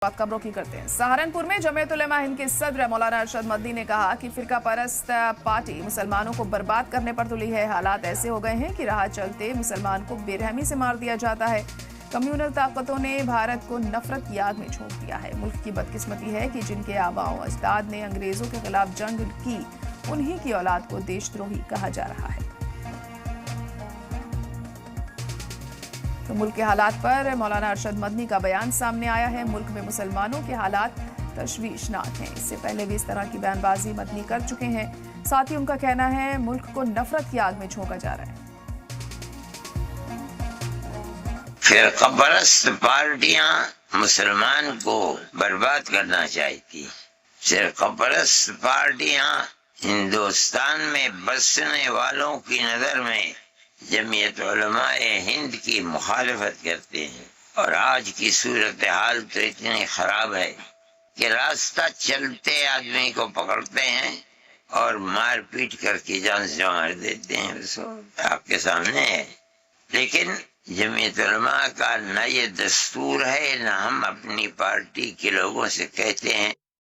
बात खबरों की करते हैं। सहारनपुर में जमीयत उलेमा हिंद के सदर मौलाना अरशद मदनी ने कहा कि फिरका परस्त पार्टी मुसलमानों को बर्बाद करने पर तुली है। हालात ऐसे हो गए हैं कि राह चलते मुसलमान को बेरहमी से मार दिया जाता है। कम्युनल ताकतों ने भारत को नफरत की आग में झोंक दिया है। मुल्क की बदकिस्मती है कि जिनके आबाओ अजदाद ने अंग्रेजों के खिलाफ जंग की, उन्हीं की औलाद को देशद्रोही कहा जा रहा है। तो मुल्क के हालात पर मौलाना अरशद मदनी का बयान सामने आया है। मुल्क में मुसलमानों के हालात तशवीशनाक हैं। इससे पहले भी इस तरह की बयानबाजी मदनी कर चुके हैं। साथ ही उनका कहना है मुल्क को नफरत की आग में झोंका जा रहा है। फिरका परस्त पार्टियां मुसलमान को बर्बाद करना चाहती। फिरका परस्त पार्टियां हिंदुस्तान में बसने वालों की नजर में जमीयत उलमाए हिंद की मुखालिफत करते हैं। और आज की सूरत हाल तो इतनी खराब है कि रास्ता चलते आदमी को पकड़ते हैं और मार पीट करके जान से मार देते हैं। उसको आपके सामने है। लेकिन जमीयत उलमा का न ये दस्तूर है, न हम अपनी पार्टी के लोगों से कहते हैं